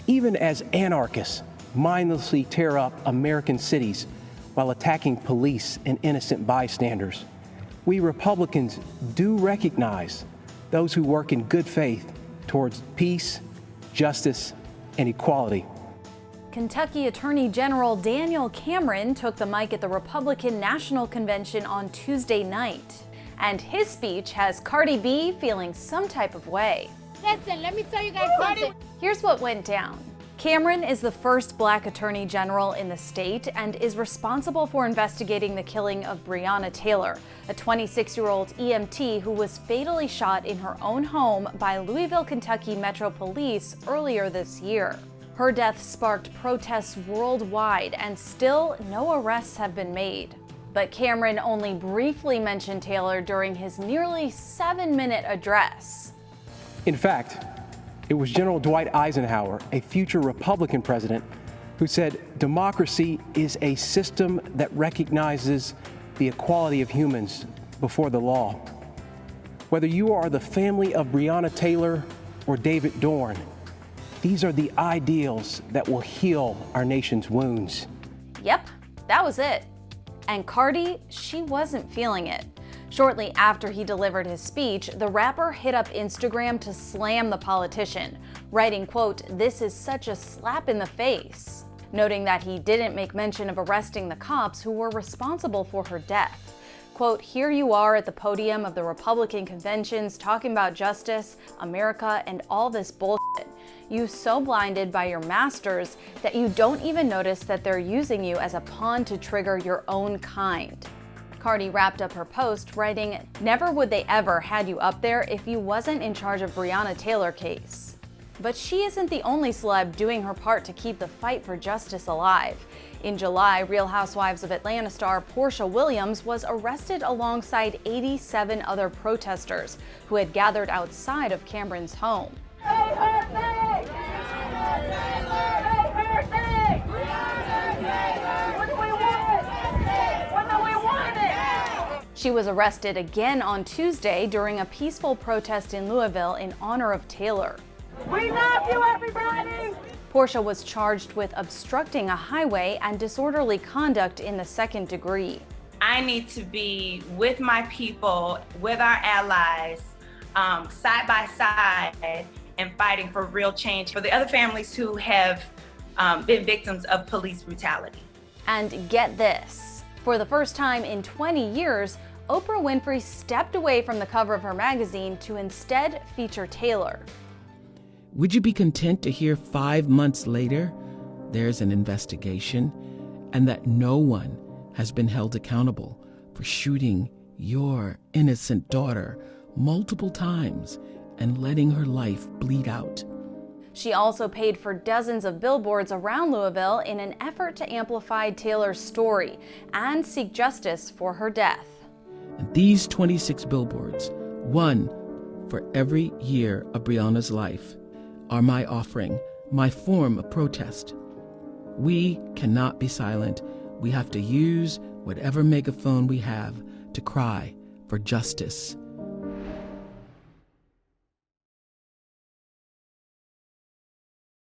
Even as anarchists mindlessly tear up American cities while attacking police and innocent bystanders, we Republicans do recognize those who work in good faith towards peace, justice, and equality. Kentucky Attorney General Daniel Cameron took the mic at the Republican National Convention on Tuesday night. And his speech has Cardi B feeling some type of way. Listen, let me tell you guys something. Here's what went down. Cameron is the first Black Attorney General in the state and is responsible for investigating the killing of Breonna Taylor, a 26-year-old EMT who was fatally shot in her own home by Louisville, Kentucky Metro Police earlier this year. Her death sparked protests worldwide, and still no arrests have been made. But Cameron only briefly mentioned Taylor during his nearly 7-minute address. In fact, it was General Dwight Eisenhower, a future Republican president, who said democracy is a system that recognizes the equality of humans before the law. Whether you are the family of Breonna Taylor or David Dorn, these are the ideals that will heal our nation's wounds. Yep, that was it. And Cardi, she wasn't feeling it. Shortly after he delivered his speech, the rapper hit up Instagram to slam the politician, writing, quote, "This is such a slap in the face," noting that he didn't make mention of arresting the cops who were responsible for her death. Quote, "Here you are at the podium of the Republican conventions talking about justice, America, and all this bullshit. You so blinded by your masters that you don't even notice that they're using you as a pawn to trigger your own kind." Cardi wrapped up her post writing, "Never would they ever had you up there if you wasn't in charge of Breonna Taylor case." But she isn't the only celeb doing her part to keep the fight for justice alive. In July, Real Housewives of Atlanta star Portia Williams was arrested alongside 87 other protesters who had gathered outside of Cameron's home. She was arrested again on Tuesday during a peaceful protest in Louisville in honor of Taylor. We love you, everybody! Portia was charged with obstructing a highway and disorderly conduct in the second degree. I need to be with my people, with our allies, side by side, and fighting for real change for the other families who have been victims of police brutality. And get this, for the first time in 20 years, Oprah Winfrey stepped away from the cover of her magazine to instead feature Taylor. Would you be content to hear 5 months later there's an investigation and that no one has been held accountable for shooting your innocent daughter multiple times and letting her life bleed out? She also paid for dozens of billboards around Louisville in an effort to amplify Taylor's story and seek justice for her death. And these 26 billboards, one for every year of Breonna's life, are my offering, my form of protest. We cannot be silent. We have to use whatever megaphone we have to cry for justice